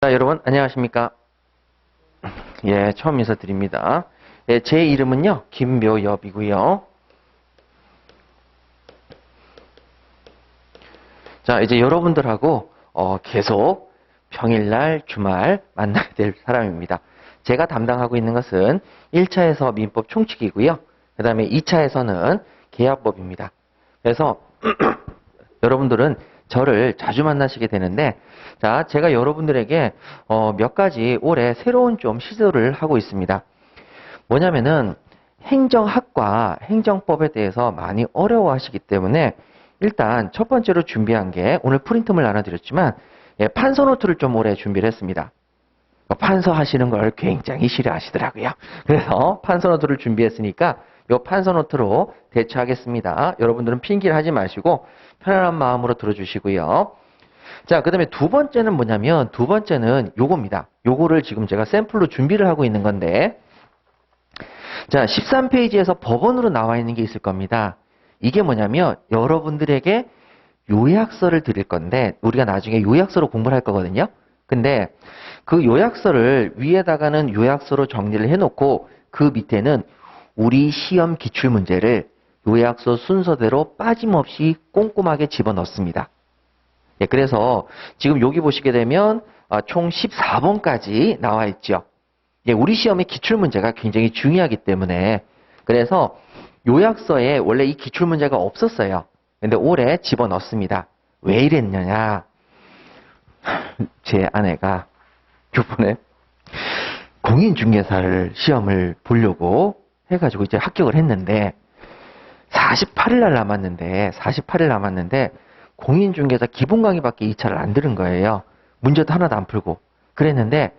자, 여러분, 안녕하십니까? 예, 처음 인사드립니다. 예, 제 이름은요, 김묘엽이고요. 자, 이제 여러분들하고, 계속 평일날, 주말 만나게 될 사람입니다. 제가 담당하고 있는 것은 1차에서 민법 총칙이고요. 그 다음에 2차에서는 계약법입니다. 그래서, 여러분들은 저를 자주 만나시게 되는데, 자, 제가 여러분들에게 몇 가지 올해 새로운 좀 시도를 하고 있습니다. 뭐냐면은 행정학과 행정법에 대해서 많이 어려워하시기 때문에 일단 첫 번째로 준비한 게 오늘 프린트물 나눠드렸지만 예, 판서 노트를 좀 올해 준비를 했습니다. 판서 하시는 걸 굉장히 싫어하시더라고요. 그래서 판서 노트를 준비했으니까 이 판서 노트로 대처하겠습니다. 여러분들은 핑계를 하지 마시고 편안한 마음으로 들어주시고요. 자, 그 다음에 두 번째는 뭐냐면 두 번째는 요겁니다. 요거를 지금 제가 샘플로 준비를 하고 있는 건데 자, 13페이지에서 법원으로 나와 있는 게 있을 겁니다. 이게 뭐냐면 여러분들에게 요약서를 드릴 건데 우리가 나중에 요약서로 공부를 할 거거든요. 근데 그 요약서를 위에다가는 요약서로 정리를 해놓고 그 밑에는 우리 시험 기출문제를 요약서 순서대로 빠짐없이 꼼꼼하게 집어넣습니다. 예, 그래서 지금 여기 보시게 되면 총 14번까지 나와 있죠. 예, 우리 시험의 기출문제가 굉장히 중요하기 때문에 그래서 요약서에 원래 이 기출문제가 없었어요. 근데 올해 집어넣습니다. 왜 이랬느냐. 제 아내가 이번에 공인중개사를 시험을 보려고 해가지고 이제 합격을 했는데 48일 남았는데 공인중개사 기본 강의밖에 2차를 안 들은 거예요. 문제도 하나도 안 풀고. 그랬는데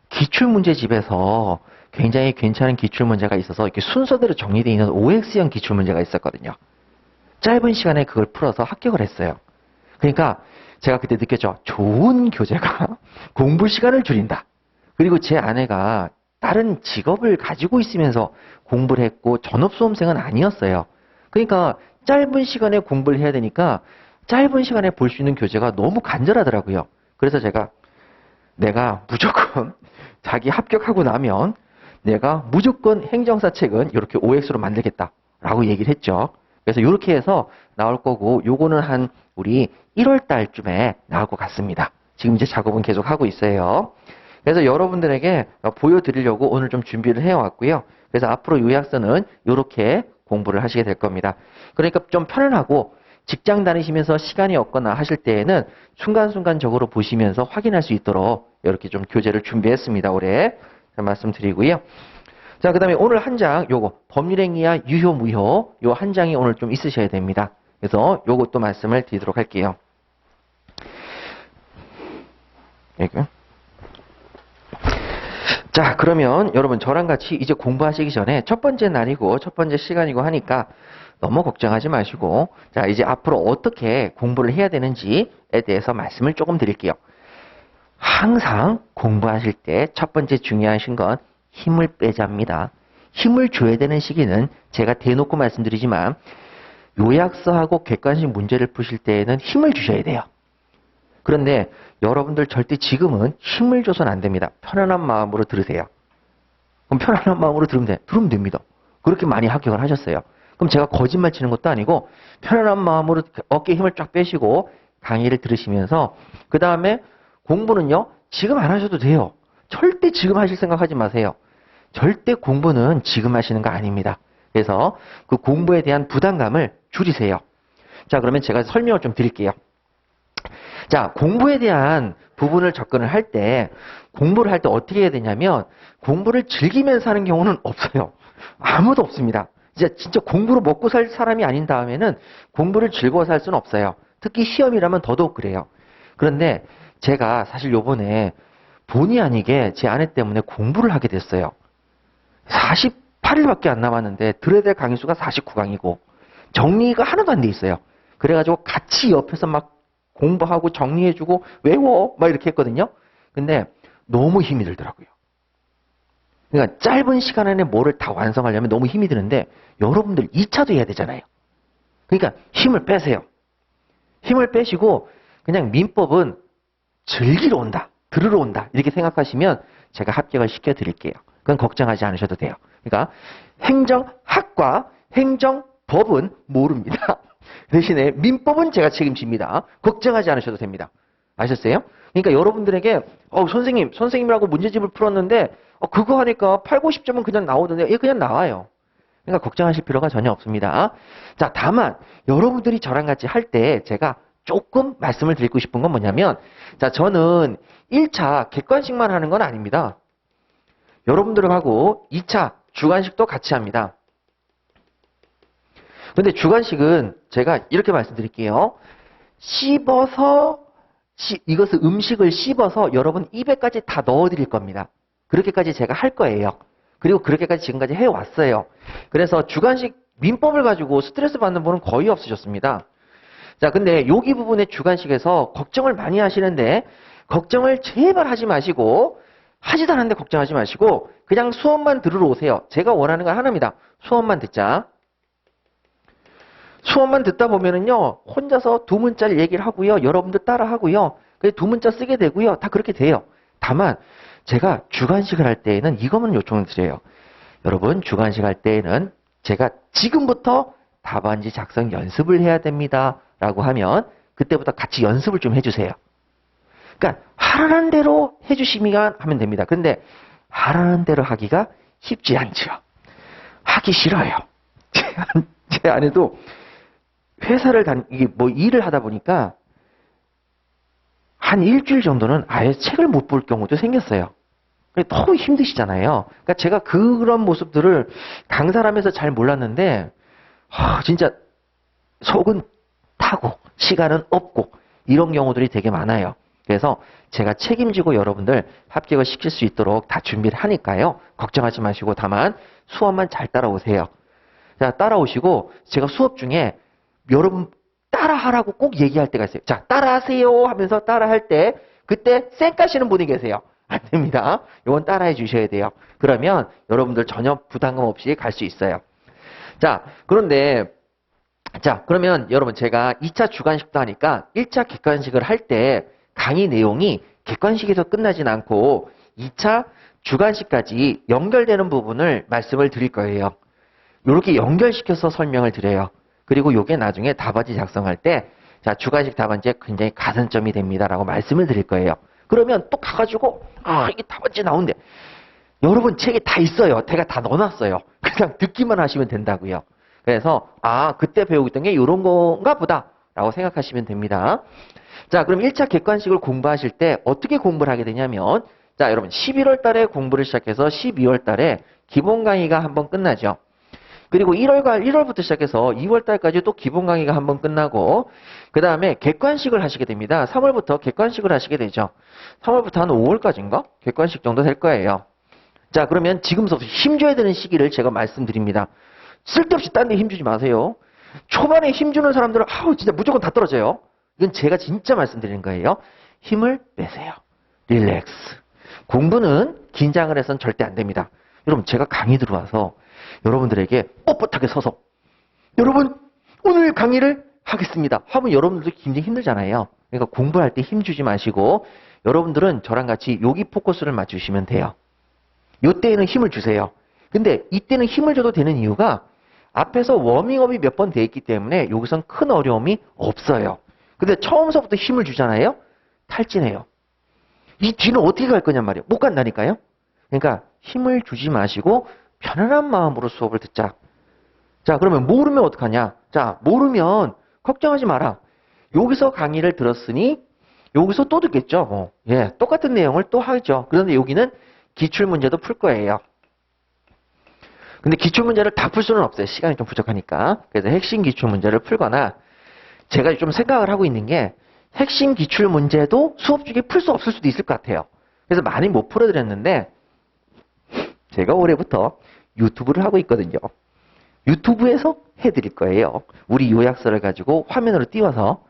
기출문제집에서 굉장히 괜찮은 기출문제가 있어서 이렇게 순서대로 정리되어 있는 OX형 기출문제가 있었거든요. 짧은 시간에 그걸 풀어서 합격을 했어요. 그러니까 제가 그때 느꼈죠. 좋은 교재가 공부 시간을 줄인다. 그리고 제 아내가 다른 직업을 가지고 있으면서 공부를 했고 전업수험생은 아니었어요. 그러니까 짧은 시간에 공부를 해야 되니까 짧은 시간에 볼 수 있는 교재가 너무 간절하더라고요. 그래서 내가 무조건 자기 합격하고 나면 내가 무조건 행정사 책은 이렇게 OX로 만들겠다라고 얘기를 했죠. 그래서 이렇게 해서 나올 거고 요거는 한 우리 1월 달쯤에 나올 것 같습니다. 지금 이제 작업은 계속 하고 있어요. 그래서 여러분들에게 보여드리려고 오늘 좀 준비를 해왔고요. 그래서 앞으로 요약서는 이렇게 공부를 하시게 될 겁니다. 그러니까 좀 편안하고 직장 다니시면서 시간이 없거나 하실 때에는 순간순간적으로 보시면서 확인할 수 있도록 이렇게 좀 교재를 준비했습니다. 올해 말씀드리고요. 자, 그 다음에 오늘 한 장 요거 법률행위와 유효 무효 요 한 장이 오늘 좀 있으셔야 됩니다. 그래서 요것도 말씀을 드리도록 할게요. 여기. 자, 그러면 여러분 저랑 같이 이제 공부하시기 전에 첫 번째 날이고 첫 번째 시간이고 하니까 너무 걱정하지 마시고 자, 이제 앞으로 어떻게 공부를 해야 되는지에 대해서 말씀을 조금 드릴게요. 항상 공부하실 때 첫 번째 중요하신 건 힘을 빼자입니다. 힘을 줘야 되는 시기는 제가 대놓고 말씀드리지만 요약서하고 객관식 문제를 푸실 때에는 힘을 주셔야 돼요. 그런데 여러분들 절대 지금은 힘을 줘서는 안 됩니다. 편안한 마음으로 들으세요. 그럼 편안한 마음으로 들으면 됩니다. 그렇게 많이 합격을 하셨어요. 그럼 제가 거짓말 치는 것도 아니고 편안한 마음으로 어깨에 힘을 쫙 빼시고 강의를 들으시면서 그 다음에 공부는요. 지금 안 하셔도 돼요. 절대 지금 하실 생각하지 마세요. 절대 공부는 지금 하시는 거 아닙니다. 그래서 그 공부에 대한 부담감을 줄이세요. 자, 그러면 제가 설명을 좀 드릴게요. 자, 공부에 대한 부분을 접근을 할 때 공부를 할 때 어떻게 해야 되냐면 공부를 즐기면서 하는 경우는 없어요. 아무도 없습니다. 진짜 공부로 먹고 살 사람이 아닌 다음에는 공부를 즐거워서 할 수는 없어요. 특히 시험이라면 더더욱 그래요. 그런데 제가 사실 요번에 본의 아니게 제 아내 때문에 공부를 하게 됐어요. 48일밖에 안 남았는데 들어야 될 강의 수가 49강이고 정리가 하나도 안 돼 있어요. 그래가지고 같이 옆에서 막 공부하고 정리해주고 외워 막 이렇게 했거든요. 근데 너무 힘이 들더라고요. 그러니까 짧은 시간 안에 뭐를 다 완성하려면 너무 힘이 드는데 여러분들 2차도 해야 되잖아요. 그러니까 힘을 빼세요. 힘을 빼시고 그냥 민법은 즐기러 온다. 들으러 온다. 이렇게 생각하시면 제가 합격을 시켜드릴게요. 그건 걱정하지 않으셔도 돼요. 그러니까 행정학과 행정법은 모릅니다. 대신에 민법은 제가 책임집니다. 걱정하지 않으셔도 됩니다. 아셨어요? 그러니까 여러분들에게 선생님이라고 문제집을 풀었는데 그거 하니까 8, 90점은 그냥 나오던데 그냥 나와요. 그러니까 걱정하실 필요가 전혀 없습니다. 자, 다만 여러분들이 저랑 같이 할 때 제가 조금 말씀을 드리고 싶은 건 뭐냐면, 자, 저는 1차 객관식만 하는 건 아닙니다. 여러분들하고 2차 주관식도 같이 합니다. 근데 주관식은 제가 이렇게 말씀드릴게요. 이것을 음식을 씹어서 여러분 입에까지 다 넣어드릴 겁니다. 그렇게까지 제가 할 거예요. 그리고 그렇게까지 지금까지 해왔어요. 그래서 주관식 민법을 가지고 스트레스 받는 분은 거의 없으셨습니다. 자, 근데 여기 부분의 주관식에서 걱정을 많이 하시는데 걱정을 제발 하지 마시고 하지도 않았는데 걱정하지 마시고 그냥 수업만 들으러 오세요. 제가 원하는 건 하나입니다. 수업만 듣자. 수업만 듣다 보면은요, 혼자서 두 문자를 얘기를 하고요. 여러분들 따라 하고요. 두 문자 쓰게 되고요. 다 그렇게 돼요. 다만 제가 주관식을 할 때에는 이것만 요청을 드려요. 여러분, 주관식 할 때에는 제가 지금부터 답안지 작성 연습을 해야 됩니다. 라고 하면 그때부터 같이 연습을 좀 해주세요. 그러니까 하라는 대로 해주시면 하면 됩니다. 근데 하라는 대로 하기가 쉽지 않죠. 하기 싫어요. 제 아내도 회사를 일을 하다 보니까 한 일주일 정도는 아예 책을 못 볼 경우도 생겼어요. 너무 힘드시잖아요. 그러니까 제가 그런 모습들을 강사라면서 잘 몰랐는데 진짜 속은 타고 시간은 없고 이런 경우들이 되게 많아요. 그래서 제가 책임지고 여러분들 합격을 시킬 수 있도록 다 준비를 하니까요. 걱정하지 마시고 다만 수업만 잘 따라오세요. 자, 따라오시고 제가 수업 중에 여러분 따라하라고 꼭 얘기할 때가 있어요. 자, 따라하세요 하면서 따라할 때 그때 쌩 까시는 분이 계세요. 안 됩니다. 이건 따라해 주셔야 돼요. 그러면 여러분들 전혀 부담감 없이 갈 수 있어요. 자, 그러면 여러분 제가 2차 주관식도 하니까 1차 객관식을 할 때 강의 내용이 객관식에서 끝나진 않고 2차 주관식까지 연결되는 부분을 말씀을 드릴 거예요. 이렇게 연결시켜서 설명을 드려요. 그리고 이게 나중에 답안지 작성할 때 자, 주관식 답안지에 굉장히 가산점이 됩니다라고 말씀을 드릴 거예요. 그러면 또 가가지고 이게 답안지 나온대. 여러분 책에 다 있어요. 제가 다 넣어놨어요. 그냥 듣기만 하시면 된다고요. 그래서 그때 배우고 있던 게 이런 건가 보다 라고 생각하시면 됩니다. 자, 그럼 1차 객관식을 공부하실 때 어떻게 공부를 하게 되냐면 자, 여러분 11월 달에 공부를 시작해서 12월 달에 기본 강의가 한번 끝나죠. 그리고 1월부터 시작해서 2월 달까지 또 기본 강의가 한번 끝나고 그 다음에 객관식을 하시게 됩니다. 3월부터 객관식을 하시게 되죠. 3월부터 한 5월까지인가? 객관식 정도 될 거예요. 자, 그러면 지금부터 힘줘야 되는 시기를 제가 말씀드립니다. 쓸데없이 딴 데 힘주지 마세요. 초반에 힘주는 사람들은 진짜 무조건 다 떨어져요. 이건 제가 진짜 말씀드리는 거예요. 힘을 빼세요. 릴렉스. 공부는 긴장을 해서는 절대 안 됩니다. 여러분 제가 강의 들어와서 여러분들에게 뻣뻣하게 서서 여러분 오늘 강의를 하겠습니다 하면 여러분들도 굉장히 힘들잖아요. 그러니까 공부할 때 힘주지 마시고 여러분들은 저랑 같이 여기 포커스를 맞추시면 돼요. 이때에는 힘을 주세요. 근데 이때는 힘을 줘도 되는 이유가 앞에서 워밍업이 몇 번 돼 있기 때문에 여기선 큰 어려움이 없어요. 근데 처음서부터 힘을 주잖아요. 탈진해요. 이 뒤는 어떻게 갈 거냔 말이에요. 못 간다니까요. 그러니까 힘을 주지 마시고 편안한 마음으로 수업을 듣자. 자, 그러면 모르면 어떡하냐? 자, 모르면 걱정하지 마라. 여기서 강의를 들었으니 여기서 또 듣겠죠. 똑같은 내용을 또 하죠. 그런데 여기는 기출문제도 풀 거예요. 근데 기출문제를 다 풀 수는 없어요. 시간이 좀 부족하니까. 그래서 핵심 기출문제를 풀거나 제가 좀 생각을 하고 있는 게 핵심 기출문제도 수업 중에 풀 수 없을 수도 있을 것 같아요. 그래서 많이 못 풀어드렸는데 제가 올해부터 유튜브를 하고 있거든요. 유튜브에서 해드릴 거예요. 우리 요약서를 가지고 화면으로 띄워서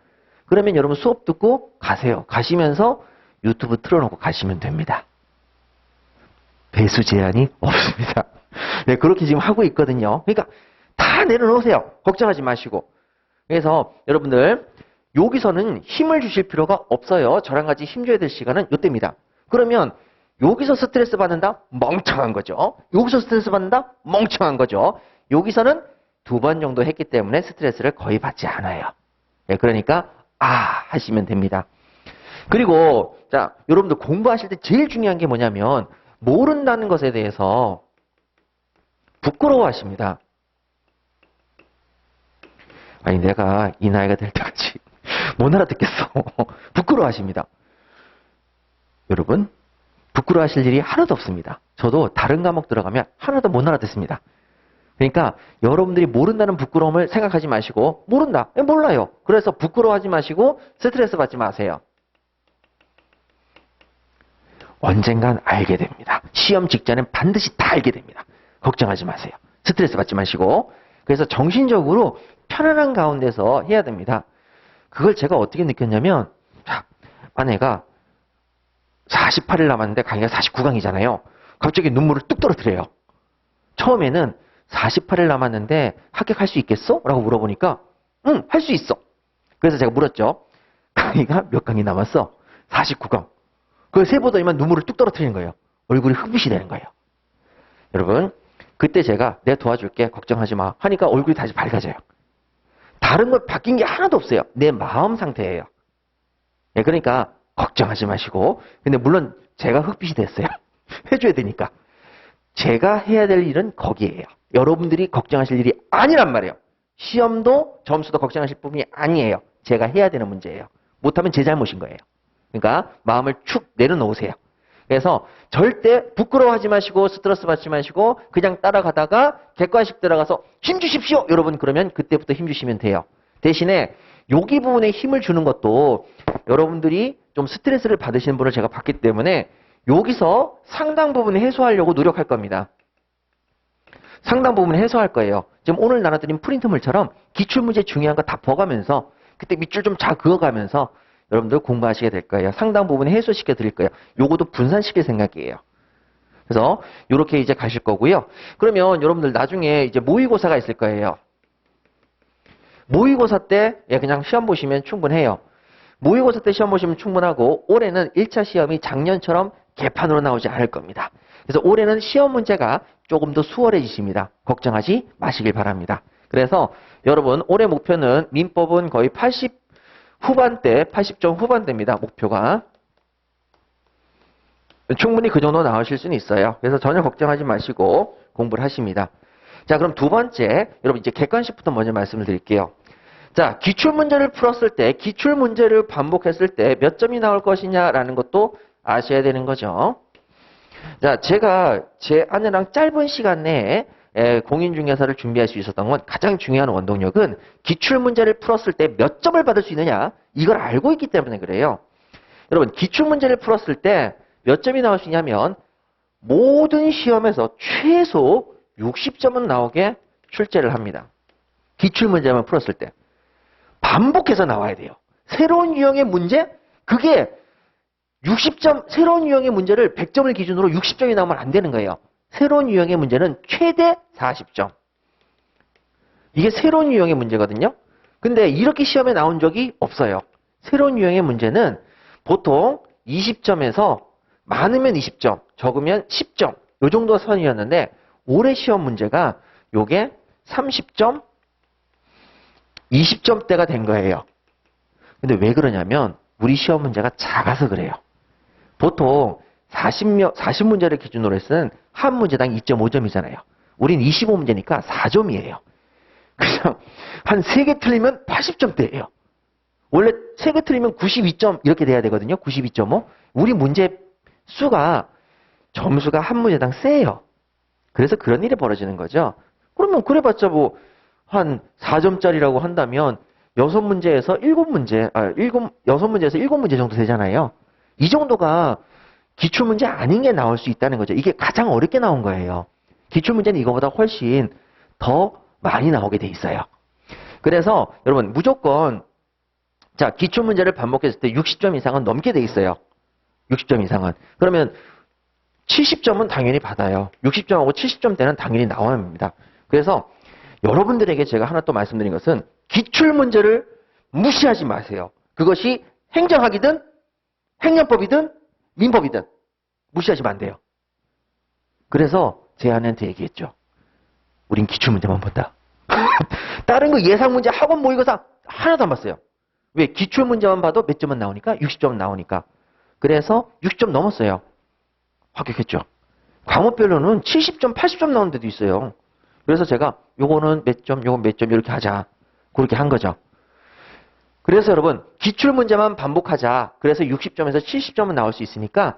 그러면 여러분 수업 듣고 가세요. 가시면서 유튜브 틀어놓고 가시면 됩니다. 배수 제한이 없습니다. 네, 그렇게 지금 하고 있거든요. 그러니까 다 내려놓으세요. 걱정하지 마시고. 그래서 여러분들 여기서는 힘을 주실 필요가 없어요. 저랑 같이 힘줘야 될 시간은 이때입니다. 그러면 여기서 스트레스 받는다? 멍청한 거죠. 여기서 스트레스 받는다? 멍청한 거죠. 여기서는 2번 정도 했기 때문에 스트레스를 거의 받지 않아요. 예, 그러니까 하시면 됩니다. 그리고 자, 여러분들 공부하실 때 제일 중요한 게 뭐냐면 모른다는 것에 대해서 부끄러워하십니다. 아니 내가 이 나이가 될 때까지 못 알아듣겠어. 부끄러워하십니다. 여러분 부끄러워하실 일이 하나도 없습니다. 저도 다른 과목 들어가면 하나도 못 알아듣습니다. 그러니까 여러분들이 모른다는 부끄러움을 생각하지 마시고 모른다. 몰라요. 그래서 부끄러워하지 마시고 스트레스 받지 마세요. 언젠간 알게 됩니다. 시험 직전엔 반드시 다 알게 됩니다. 걱정하지 마세요. 스트레스 받지 마시고. 그래서 정신적으로 편안한 가운데서 해야 됩니다. 그걸 제가 어떻게 느꼈냐면 자, 아내가 48일 남았는데 강의가 49강이잖아요. 갑자기 눈물을 뚝 떨어뜨려요. 처음에는 48일 남았는데 합격할 수 있겠어? 라고 물어보니까 응, 할 수 있어. 그래서 제가 물었죠. 강의가 몇 강이 남았어? 49강. 그 세보더니만 눈물을 뚝 떨어뜨리는 거예요. 얼굴이 흑빛이 되는 거예요. 여러분 그때 제가 내가 도와줄게 걱정하지 마 하니까 얼굴이 다시 밝아져요. 다른 걸 바뀐 게 하나도 없어요. 내 마음 상태예요. 네, 그러니까 걱정하지 마시고 근데 물론 제가 흑빛이 됐어요. 해줘야 되니까. 제가 해야 될 일은 거기에요. 여러분들이 걱정하실 일이 아니란 말이에요. 시험도 점수도 걱정하실 부분이 아니에요. 제가 해야 되는 문제예요. 못하면 제 잘못인 거예요. 그러니까 마음을 축 내려놓으세요. 그래서 절대 부끄러워하지 마시고 스트레스 받지 마시고 그냥 따라가다가 객관식 들어가서 힘 주십시오. 여러분 그러면 그때부터 힘 주시면 돼요. 대신에 여기 부분에 힘을 주는 것도 여러분들이 좀 스트레스를 받으시는 분을 제가 봤기 때문에 여기서 상당 부분 해소하려고 노력할 겁니다. 상당 부분 해소할 거예요. 지금 오늘 나눠드린 프린트물처럼 기출문제 중요한 거 다 버가면서 그때 밑줄 좀 잘 그어가면서 여러분들 공부하시게 될 거예요. 상당 부분 해소시켜 드릴 거예요. 요것도 분산시킬 생각이에요. 그래서 이렇게 이제 가실 거고요. 그러면 여러분들 나중에 이제 모의고사가 있을 거예요. 모의고사 때 그냥 시험 보시면 충분해요. 모의고사 때 시험 보시면 충분하고 올해는 1차 시험이 작년처럼 개판으로 나오지 않을 겁니다. 그래서 올해는 시험 문제가 조금 더 수월해지십니다. 걱정하지 마시길 바랍니다. 그래서 여러분 올해 목표는 민법은 거의 80 후반대, 80점 후반대입니다. 목표가. 충분히 그 정도 나오실 수는 있어요. 그래서 전혀 걱정하지 마시고 공부를 하십니다. 자, 그럼 두 번째, 여러분 이제 객관식부터 먼저 말씀을 드릴게요. 자, 기출문제를 풀었을 때, 기출문제를 반복했을 때 몇 점이 나올 것이냐라는 것도 아셔야 되는 거죠. 자, 제가 제 아내랑 짧은 시간 내에 공인중개사를 준비할 수 있었던 건 가장 중요한 원동력은 기출문제를 풀었을 때 몇 점을 받을 수 있느냐 이걸 알고 있기 때문에 그래요. 여러분 기출문제를 풀었을 때 몇 점이 나올 수 있냐면 모든 시험에서 최소 60점은 나오게 출제를 합니다. 기출문제만 풀었을 때. 반복해서 나와야 돼요. 새로운 유형의 문제? 그게 60점, 새로운 유형의 문제를 100점을 기준으로 60점이 나오면 안 되는 거예요. 새로운 유형의 문제는 최대 40점. 이게 새로운 유형의 문제거든요. 근데 이렇게 시험에 나온 적이 없어요. 새로운 유형의 문제는 보통 20점에서 많으면 20점, 적으면 10점. 요 정도 선이었는데 올해 시험 문제가 요게 30점, 20점대가 된 거예요. 근데 왜 그러냐면 우리 시험 문제가 작아서 그래요. 보통 40문제를 기준으로 해서는 한 문제당 2.5점이잖아요. 우린 25문제니까 4점이에요. 그냥 한 3개 틀리면 80점대예요. 원래 3개 틀리면 92점 이렇게 돼야 되거든요. 92.5. 우리 문제 수가 점수가 한 문제당 세요. 그래서 그런 일이 벌어지는 거죠. 그러면 그래봤자 뭐 한 4점짜리라고 한다면 6문제에서 7문제, 6문제에서 7문제 정도 되잖아요. 이 정도가 기출문제 아닌 게 나올 수 있다는 거죠. 이게 가장 어렵게 나온 거예요. 기출문제는 이거보다 훨씬 더 많이 나오게 돼 있어요. 그래서 여러분 무조건 자 기출문제를 반복했을 때 60점 이상은 넘게 돼 있어요. 60점 이상은. 그러면 70점은 당연히 받아요. 60점하고 70점대는 당연히 나와야 합니다. 그래서 여러분들에게 제가 하나 또 말씀드린 것은 기출문제를 무시하지 마세요. 그것이 행정학이든 행정법이든 민법이든 무시하시면 안 돼요. 그래서 제 아내한테 얘기했죠. 우린 기출문제만 본다. 다른 거 예상문제, 학원 모의고사 하나도 안 봤어요. 왜? 기출문제만 봐도 몇 점은 나오니까? 60점 나오니까. 그래서 60점 넘었어요. 합격했죠. 과목별로는 70점, 80점 나오는 데도 있어요. 그래서 제가 요거는 몇 점, 요건 몇 점 이렇게 하자. 그렇게 한 거죠. 그래서 여러분 기출문제만 반복하자. 그래서 60점에서 70점은 나올 수 있으니까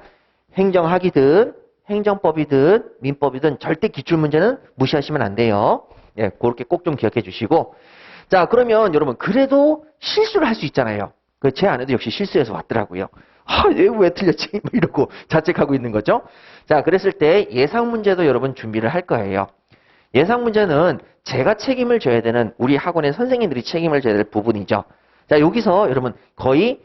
행정학이든 행정법이든 민법이든 절대 기출문제는 무시하시면 안 돼요. 예, 그렇게 꼭 좀 기억해 주시고. 자, 그러면 여러분 그래도 실수를 할 수 있잖아요. 제 아내도 역시 실수해서 왔더라고요. 아, 왜 틀렸지? 이러고 자책하고 있는 거죠. 자, 그랬을 때 예상 문제도 여러분 준비를 할 거예요. 예상 문제는 제가 책임을 져야 되는, 우리 학원의 선생님들이 책임을 져야 될 부분이죠. 자, 여기서 여러분 거의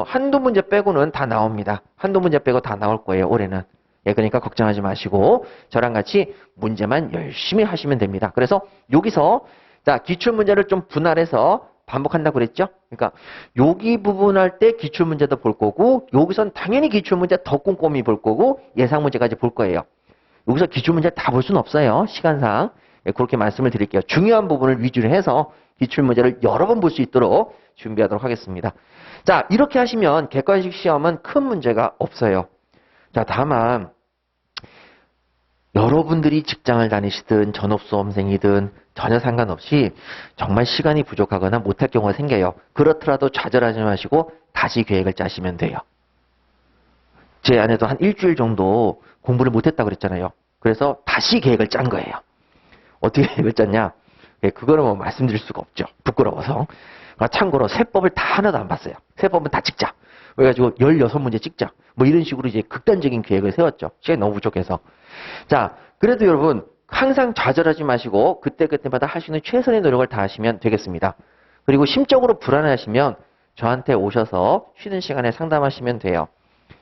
한두 문제 빼고는 다 나옵니다. 한두 문제 빼고 다 나올 거예요, 올해는. 예, 그러니까 걱정하지 마시고 저랑 같이 문제만 열심히 하시면 됩니다. 그래서 여기서 자, 기출 문제를 좀 분할해서 반복한다고 그랬죠? 그러니까 여기 부분 할 때 기출 문제도 볼 거고, 여기선 당연히 기출 문제 더 꼼꼼히 볼 거고, 예상 문제까지 볼 거예요. 여기서 기출 문제 다 볼 수는 없어요, 시간상. 예, 그렇게 말씀을 드릴게요. 중요한 부분을 위주로 해서 기출 문제를 여러 번 볼 수 있도록 준비하도록 하겠습니다. 자, 이렇게 하시면 객관식 시험은 큰 문제가 없어요. 자, 다만 여러분들이 직장을 다니시든 전업수험생이든 전혀 상관없이 정말 시간이 부족하거나 못할 경우가 생겨요. 그렇더라도 좌절하지 마시고 다시 계획을 짜시면 돼요. 제 아내도 한 일주일 정도 공부를 못했다고 그랬잖아요. 그래서 다시 계획을 짠 거예요. 어떻게 계획을 짰냐? 그거는 뭐 말씀드릴 수가 없죠. 부끄러워서. 참고로 세법을 다 하나도 안 봤어요. 세법은 다 찍자. 그래가지고 16문제 찍자. 뭐 이런 식으로 이제 극단적인 계획을 세웠죠. 시간이 너무 부족해서. 자, 그래도 여러분 항상 좌절하지 마시고 그때그때마다 할 수 있는 최선의 노력을 다하시면 되겠습니다. 그리고 심적으로 불안하시면 저한테 오셔서 쉬는 시간에 상담하시면 돼요.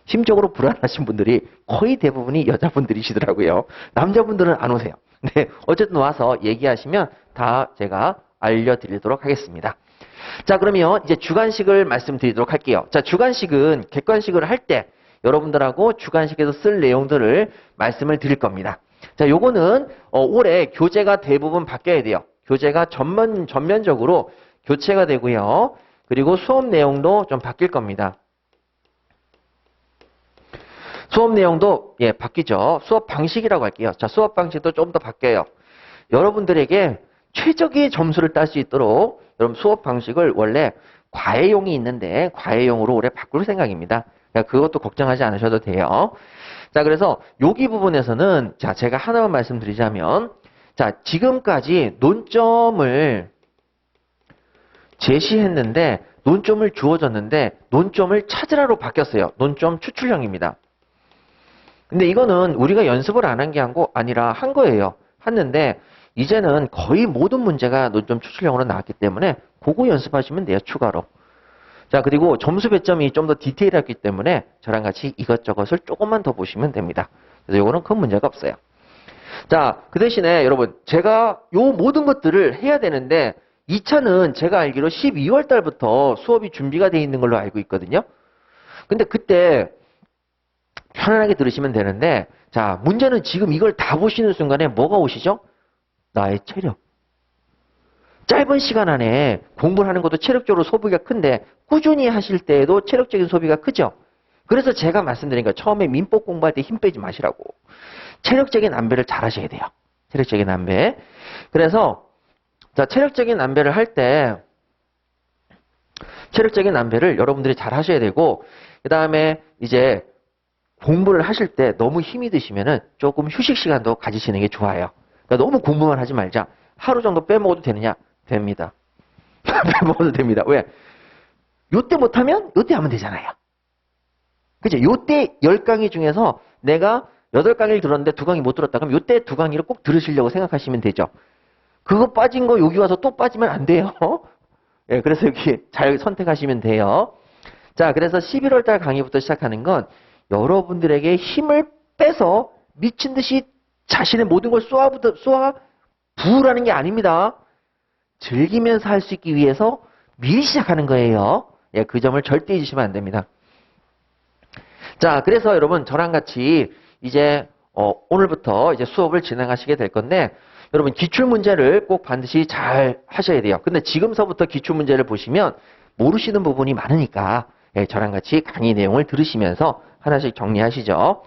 심적으로 불안하신 분들이 거의 대부분이 여자분들이시더라고요. 남자분들은 안 오세요. 네, 어쨌든 와서 얘기하시면 다 제가 알려드리도록 하겠습니다. 자, 그러면 이제 주관식을 말씀드리도록 할게요. 자, 주관식은 객관식을 할 때 여러분들하고 주관식에서 쓸 내용들을 말씀을 드릴 겁니다. 자, 요거는 올해 교재가 대부분 바뀌어야 돼요. 교재가 전면적으로 교체가 되고요. 그리고 수업 내용도 좀 바뀔 겁니다. 수업 내용도 예, 바뀌죠. 수업 방식이라고 할게요. 자, 수업 방식도 좀 더 바뀌어요. 여러분들에게 최적의 점수를 딸 수 있도록 여러분 수업 방식을 원래 과외용이 있는데 과외용으로 올해 바꿀 생각입니다. 그것도 걱정하지 않으셔도 돼요. 자, 그래서 여기 부분에서는 자, 제가 하나만 말씀드리자면 자, 지금까지 논점을 제시했는데 논점을 주어졌는데 논점을 찾으라로 바뀌었어요. 논점 추출형입니다. 근데 이거는 우리가 연습을 안 한 게 아니라 한 거예요. 했는데 이제는 거의 모든 문제가 논점 추출형으로 나왔기 때문에 그거 연습하시면 돼요. 추가로. 자, 그리고 점수 배점이 좀 더 디테일하기 때문에 저랑 같이 이것저것을 조금만 더 보시면 됩니다. 그래서 이거는 큰 문제가 없어요. 자, 그 대신에 여러분 제가 요 모든 것들을 해야 되는데 2차는 제가 알기로 12월 달부터 수업이 준비가 되어 있는 걸로 알고 있거든요. 근데 그때 편안하게 들으시면 되는데 자, 문제는 지금 이걸 다 보시는 순간에 뭐가 오시죠? 나의 체력. 짧은 시간 안에 공부를 하는 것도 체력적으로 소비가 큰데 꾸준히 하실 때에도 체력적인 소비가 크죠. 그래서 제가 말씀드린 거 처음에 민법 공부할 때 힘 빼지 마시라고. 체력적인 안배를 잘 하셔야 돼요. 체력적인 안배. 그래서 자, 체력적인 안배를 할 때 체력적인 안배를 여러분들이 잘 하셔야 되고 그 다음에 이제 공부를 하실 때 너무 힘이 드시면은 조금 휴식 시간도 가지시는 게 좋아요. 그러니까 너무 공부만 하지 말자. 하루 정도 빼먹어도 되느냐? 됩니다. 빼먹어도 됩니다. 왜? 요때 못하면 요때 하면 되잖아요. 그죠? 요때 10강의 중에서 내가 8강의를 들었는데 2강의 못 들었다. 그럼 요때 2강의를 꼭 들으시려고 생각하시면 되죠. 그거 빠진 거 여기 와서 또 빠지면 안 돼요. 예, 그래서 여기 잘 선택하시면 돼요. 자, 그래서 11월 달 강의부터 시작하는 건 여러분들에게 힘을 빼서 미친 듯이 자신의 모든 걸 쏘아 부으라는 게 아닙니다. 즐기면서 할 수 있기 위해서 미리 시작하는 거예요. 예, 그 점을 절대 잊으시면 안 됩니다. 자, 그래서 여러분 저랑 같이 이제 오늘부터 이제 수업을 진행하시게 될 건데 여러분 기출 문제를 꼭 반드시 잘 하셔야 돼요. 근데 지금서부터 기출 문제를 보시면 모르시는 부분이 많으니까 저랑 같이 강의 내용을 들으시면서 하나씩 정리하시죠.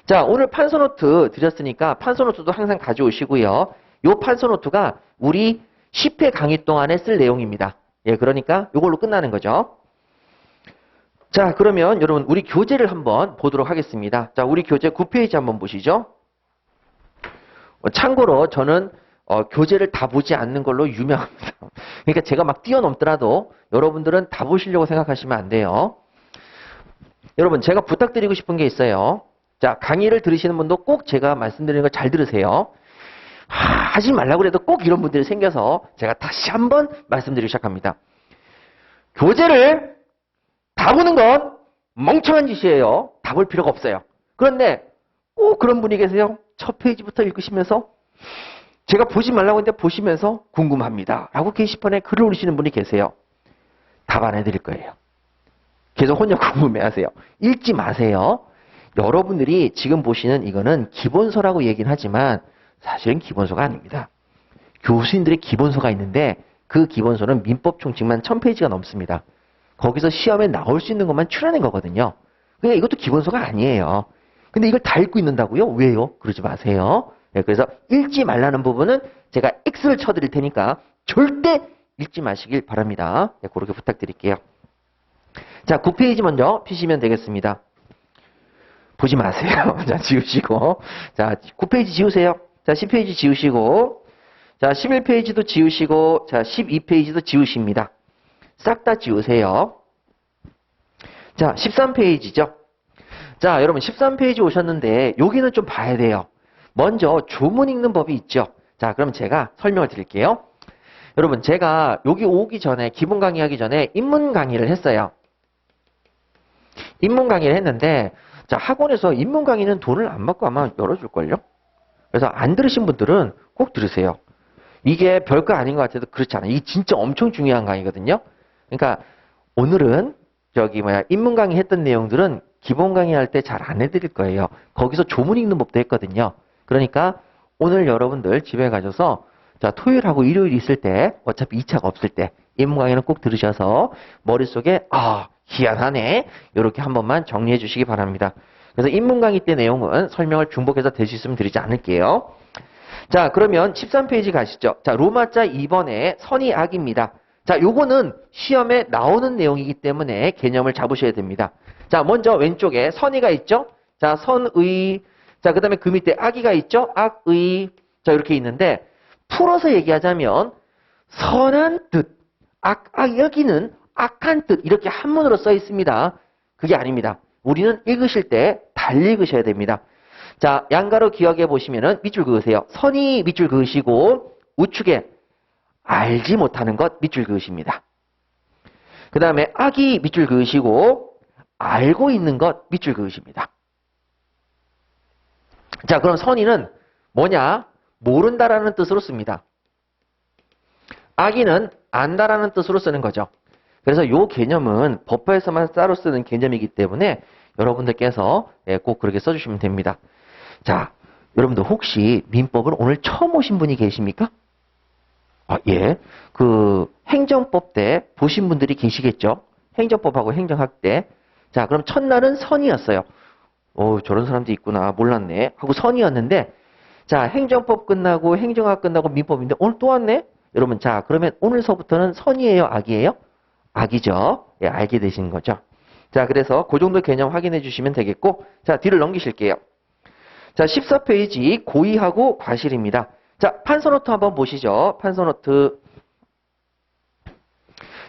자, 오늘 판서노트 드렸으니까 판서노트도 항상 가져오시고요. 요 판서노트가 우리 10회 강의 동안에 쓸 내용입니다. 그러니까 이걸로 끝나는 거죠. 자, 그러면 여러분 우리 교재를 한번 보도록 하겠습니다. 자, 우리 교재 9페이지 한번 보시죠. 참고로 저는 교재를 다 보지 않는 걸로 유명합니다. 그러니까 제가 막 뛰어넘더라도 여러분들은 다 보시려고 생각하시면 안 돼요. 여러분 제가 부탁드리고 싶은 게 있어요. 자, 강의를 들으시는 분도 꼭 제가 말씀드리는 거 잘 들으세요. 하지 말라고 해도 꼭 이런 분들이 생겨서 제가 다시 한번 말씀드리기 시작합니다. 교재를 다 보는 건 멍청한 짓이에요. 다 볼 필요가 없어요. 그런데 꼭 그런 분이 계세요. 첫 페이지부터 읽으시면서 제가 보지 말라고 했는데 보시면서 궁금합니다. 라고 게시판에 글을 올리시는 분이 계세요. 답 안 해드릴 거예요. 계속 혼자 궁금해하세요. 읽지 마세요. 여러분들이 지금 보시는 이거는 기본서라고 얘기는 하지만 사실은 기본서가 아닙니다. 교수님들의 기본서가 있는데 그 기본서는 민법 총칙만 1000페이지가 넘습니다. 거기서 시험에 나올 수 있는 것만 추려낸 거거든요. 그러니까 이것도 기본서가 아니에요. 근데 이걸 다 읽고 있는다고요? 왜요? 그러지 마세요. 그래서 읽지 말라는 부분은 제가 X를 쳐드릴 테니까 절대 읽지 마시길 바랍니다. 그렇게 부탁드릴게요. 자, 9페이지 먼저 피시면 되겠습니다. 보지 마세요. 자, 지우시고. 자, 9페이지 지우세요. 자, 10페이지 지우시고. 자, 11페이지도 지우시고. 자, 12페이지도 지우십니다. 싹 다 지우세요. 자, 13페이지죠. 자, 여러분 13페이지 오셨는데 여기는 좀 봐야 돼요. 먼저 조문 읽는 법이 있죠. 자, 그럼 제가 설명을 드릴게요. 여러분 제가 여기 오기 전에 기본 강의하기 전에 인문 강의를 했어요. 인문 강의를 했는데 자, 학원에서 인문 강의는 돈을 안 받고 아마 열어줄걸요? 그래서 안 들으신 분들은 꼭 들으세요. 이게 별거 아닌 것 같아도 그렇지 않아요. 이게 진짜 엄청 중요한 강의거든요. 그러니까 오늘은 인문 강의 했던 내용들은 기본 강의 할 때 잘 안 해드릴 거예요. 거기서 조문 읽는 법도 했거든요. 그러니까 오늘 여러분들 집에 가셔서 자, 토요일하고 일요일 있을 때 어차피 2차가 없을 때 인문 강의는 꼭 들으셔서 머릿속에 희한하네 이렇게 한 번만 정리해 주시기 바랍니다. 그래서 인문 강의 때 내용은 설명을 중복해서 될 수 있으면 드리지 않을게요. 자, 그러면 13페이지 가시죠. 자, 로마자 2번에 선이 악입니다. 자, 요거는 시험에 나오는 내용이기 때문에 개념을 잡으셔야 됩니다. 자, 먼저 왼쪽에 선의가 있죠? 자, 선의. 자, 그 다음에 그 밑에 악의가 있죠? 악의. 자, 이렇게 있는데, 풀어서 얘기하자면, 선한 뜻, 여기는 악한 뜻, 이렇게 한문으로 써 있습니다. 그게 아닙니다. 우리는 읽으실 때 달리 읽으셔야 됩니다. 자, 양가로 기억해 보시면은 밑줄 그으세요. 선이 밑줄 그으시고, 우측에 알지 못하는 것 밑줄 그으십니다. 그 다음에 악이 밑줄 그으시고 알고 있는 것 밑줄 그으십니다. 자, 그럼 선의는 뭐냐? 모른다라는 뜻으로 씁니다. 악의는 안다라는 뜻으로 쓰는 거죠. 그래서 이 개념은 법화에서만 따로 쓰는 개념이기 때문에 여러분들께서 꼭 그렇게 써주시면 됩니다. 자, 여러분들 혹시 민법을 오늘 처음 오신 분이 계십니까? 예. 행정법 때 보신 분들이 계시겠죠? 행정법하고 행정학 때. 자, 그럼 첫날은 선이었어요. 저런 사람도 있구나. 몰랐네. 하고 선이었는데, 자, 행정법 끝나고 행정학 끝나고 민법인데 오늘 또 왔네? 여러분, 자, 그러면 오늘서부터는 선이에요? 악이에요? 악이죠. 예, 알게 되신 거죠. 자, 그래서 그 정도 개념 확인해 주시면 되겠고, 자, 뒤를 넘기실게요. 자, 14페이지 고의하고 과실입니다. 자, 판서노트 한번 보시죠. 판서노트.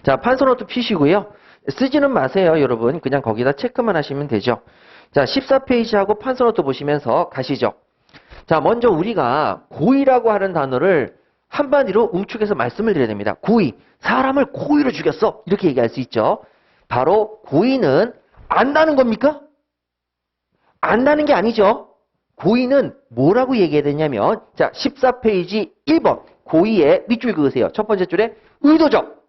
자, 판서노트 피시고요. 쓰지는 마세요, 여러분. 그냥 거기다 체크만 하시면 되죠. 자, 14페이지하고 판서노트 보시면서 가시죠. 자, 먼저 우리가 고의라고 하는 단어를 한마디로 응축해서 말씀을 드려야 됩니다. 고의. 사람을 고의로 죽였어. 이렇게 얘기할 수 있죠. 바로 고의는 안다는 겁니까? 안다는 게 아니죠. 고의는 뭐라고 얘기해야 되냐면, 자, 14페이지 1번. 고의에 밑줄 그으세요. 첫 번째 줄에 의도적.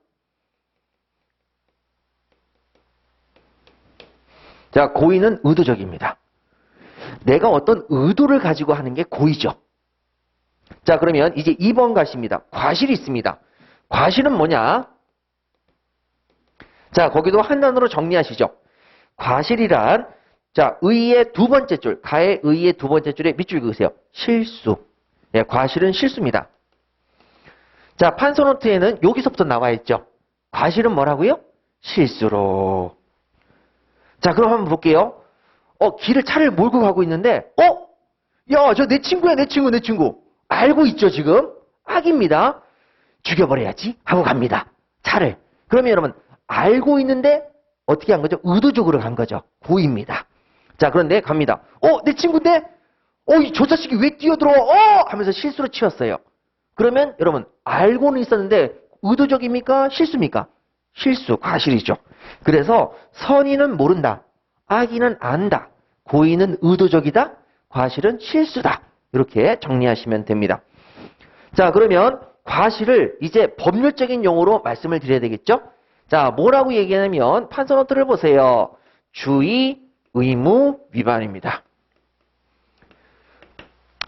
자, 고의는 의도적입니다. 내가 어떤 의도를 가지고 하는 게 고의죠. 자, 그러면 이제 2번 가십니다. 과실이 있습니다. 과실은 뭐냐? 자, 거기도 한 단어로 정리하시죠. 과실이란, 자, 의의 두 번째 줄, 가의 의의 두 번째 줄에 밑줄 그으세요. 실수. 예, 과실은 실수입니다. 자, 판서노트에는 여기서부터 나와 있죠. 과실은 뭐라고요? 실수로. 자, 그럼 한번 볼게요. 차를 몰고 가고 있는데, 야, 저 내 친구야, 내 친구. 알고 있죠, 지금? 악입니다. 죽여버려야지 하고 갑니다. 차를. 그러면 여러분, 알고 있는데, 어떻게 한 거죠? 의도적으로 간 거죠. 고의입니다. 자, 그런데 갑니다. 내 친구인데? 저 자식이 왜 뛰어들어와? 하면서 실수로 치웠어요. 그러면 여러분, 알고는 있었는데, 의도적입니까? 실수입니까? 실수, 과실이죠. 그래서 선의는 모른다. 악의는 안다. 고의는 의도적이다. 과실은 실수다. 이렇게 정리하시면 됩니다. 자, 그러면 과실을 이제 법률적인 용어로 말씀을 드려야 되겠죠? 자, 뭐라고 얘기하냐면 판서노트를 보세요. 주의, 의무, 위반입니다.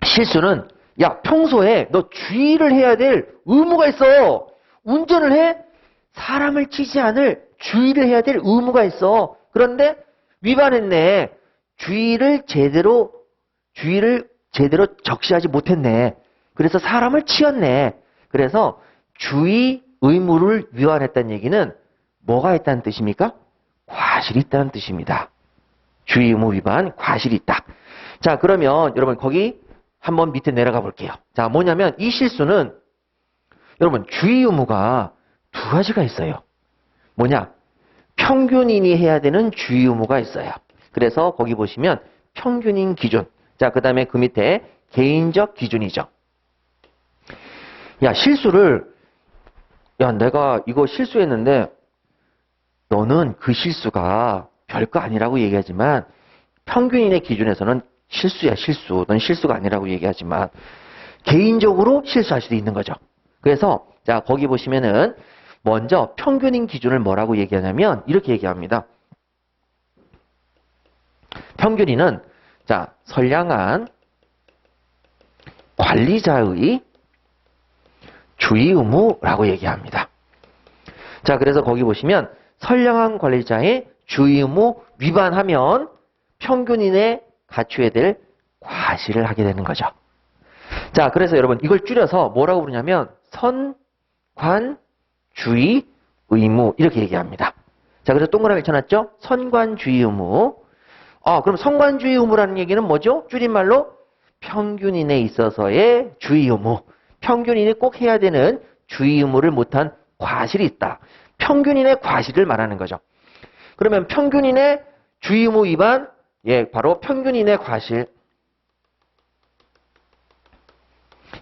실수는 야, 평소에 너 주의를 해야 될 의무가 있어. 운전을 해? 사람을 치지 않을 주의를 해야 될 의무가 있어. 그런데 위반했네. 주의를 제대로 적시하지 못했네. 그래서 사람을 치었네. 그래서 주의 의무를 위반했다는 얘기는 뭐가 있다는 뜻입니까? 과실이 있다는 뜻입니다. 주의 의무 위반, 과실이 있다. 자, 그러면 여러분 거기 한번 밑에 내려가 볼게요. 자, 뭐냐면 이 실수는 여러분 주의 의무가 두 가지가 있어요. 뭐냐? 평균인이 해야 되는 주의 의무가 있어요. 그래서 거기 보시면 평균인 기준. 자, 그 다음에 그 밑에 개인적 기준이죠. 야, 내가 이거 실수했는데 너는 그 실수가 별거 아니라고 얘기하지만 평균인의 기준에서는 실수야, 실수. 넌 실수가 아니라고 얘기하지만 개인적으로 실수할 수도 있는 거죠. 그래서 자, 거기 보시면은 먼저 평균인 기준을 뭐라고 얘기하냐면 이렇게 얘기합니다. 평균인은 자, 선량한 관리자의 주의 의무라고 얘기합니다. 자, 그래서 거기 보시면 선량한 관리자의 주의 의무 위반하면 평균인에 갖춰야 될 과실을 하게 되는 거죠. 자, 그래서 여러분 이걸 줄여서 뭐라고 부르냐면 선관 주의 의무 이렇게 얘기합니다. 자, 그래서 동그라미 쳐놨죠? 선관주의 의무. 그럼 선관주의 의무라는 얘기는 뭐죠? 줄임말로 평균인에 있어서의 주의 의무. 평균인이 꼭 해야 되는 주의 의무를 못한 과실이 있다. 평균인의 과실을 말하는 거죠. 그러면 평균인의 주의 의무 위반, 예, 바로 평균인의 과실.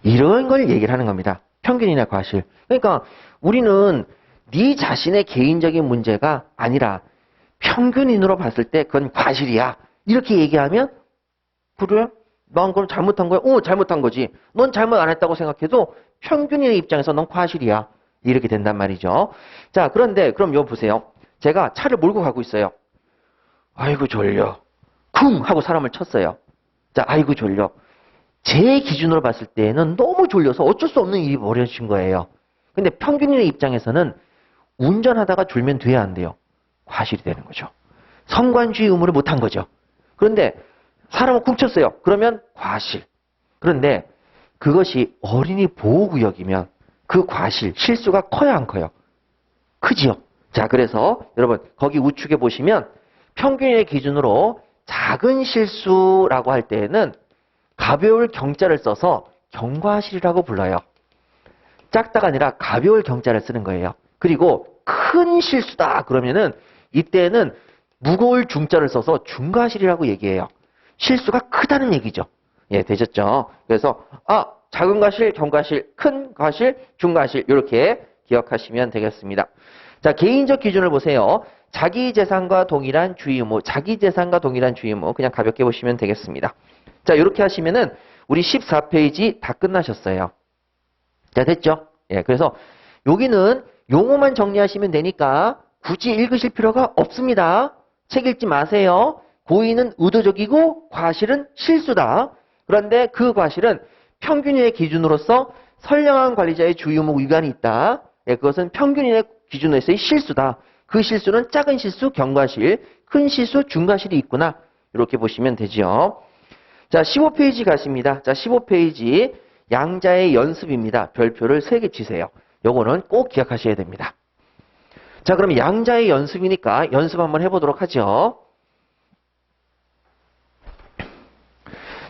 이런 걸 얘기를 하는 겁니다. 평균인의 과실. 그러니까 우리는 네 자신의 개인적인 문제가 아니라 평균인으로 봤을 때 그건 과실이야. 이렇게 얘기하면 그래? 넌 그럼 잘못한 거야? 잘못한 거지. 넌 잘못 안 했다고 생각해도 평균인의 입장에서 넌 과실이야. 이렇게 된단 말이죠. 자, 그런데 그럼 여기 보세요. 제가 차를 몰고 가고 있어요. 아이고 졸려. 쿵 하고 사람을 쳤어요. 자, 아이고 졸려. 제 기준으로 봤을 때는 너무 졸려서 어쩔 수 없는 일이 벌어진 거예요. 근데 평균인의 입장에서는 운전하다가 졸면 돼야 안 돼요. 과실이 되는 거죠. 선관주의 의무를 못한 거죠. 그런데 사람을 쿵쳤어요. 그러면 과실. 그런데 그것이 어린이 보호구역이면 그 과실, 실수가 커요, 안 커요? 크지요. 자, 그래서 여러분 거기 우측에 보시면 평균인의 기준으로 작은 실수라고 할 때에는 가벼울 경자를 써서 경과실이라고 불러요. 작다가 아니라 가벼울 경자를 쓰는 거예요. 그리고 큰 실수다 그러면은 이때는 무거울 중자를 써서 중과실이라고 얘기해요. 실수가 크다는 얘기죠. 예, 되셨죠? 그래서 작은 과실, 경과실, 큰 과실, 중과실 이렇게 기억하시면 되겠습니다. 자, 개인적 기준을 보세요. 자기 재산과 동일한 주의 의무, 자기 재산과 동일한 주의 의무 그냥 가볍게 보시면 되겠습니다. 자, 이렇게 하시면은 우리 14페이지 다 끝나셨어요. 자, 됐죠? 예, 그래서 여기는 용어만 정리하시면 되니까 굳이 읽으실 필요가 없습니다. 책 읽지 마세요. 고의는 의도적이고 과실은 실수다. 그런데 그 과실은 평균인의 기준으로서 선량한 관리자의 주의의무 위반이 있다. 예, 그것은 평균인의 기준으로서의 실수다. 그 실수는 작은 실수, 경과실, 큰 실수, 중과실이 있구나. 이렇게 보시면 되죠. 자, 15페이지 가십니다. 자, 15페이지 양자의 연습입니다. 별표를 3개 치세요. 요거는 꼭 기억하셔야 됩니다. 자, 그럼 양자의 연습이니까 연습 한번 해보도록 하죠.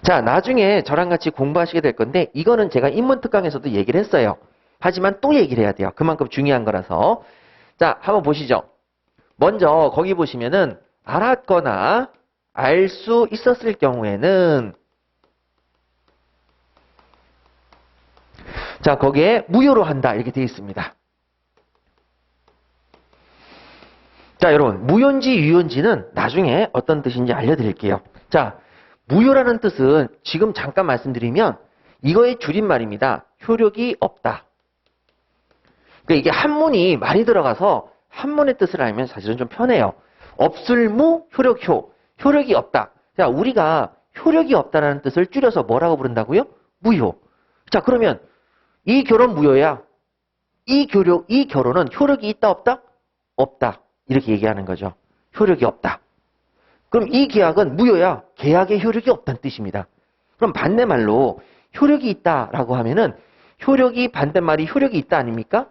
자, 나중에 저랑 같이 공부하시게 될 건데 이거는 제가 인문특강에서도 얘기를 했어요. 하지만 또 얘기를 해야 돼요. 그만큼 중요한 거라서. 자, 한번 보시죠. 먼저 거기 보시면은 알았거나 알 수 있었을 경우에는 자, 거기에 무효로 한다 이렇게 되어 있습니다. 자, 여러분 무효인지 유효인지는 나중에 어떤 뜻인지 알려드릴게요. 자, 무효라는 뜻은 지금 잠깐 말씀드리면 이거의 줄임말입니다. 효력이 없다. 그러니까 이게 한문이 많이 들어가서 한문의 뜻을 알면 사실은 좀 편해요. 없을 무, 효력효. 효력이 없다. 자, 우리가 효력이 없다라는 뜻을 줄여서 뭐라고 부른다고요? 무효. 자, 그러면 이 결혼 무효야. 이 결혼은 효력이 있다, 없다? 없다. 이렇게 얘기하는 거죠. 효력이 없다. 그럼 이 계약은 무효야. 계약의 효력이 없다는 뜻입니다. 그럼 반대말로 효력이 있다라고 하면은 효력이 반대말이 효력이 있다 아닙니까?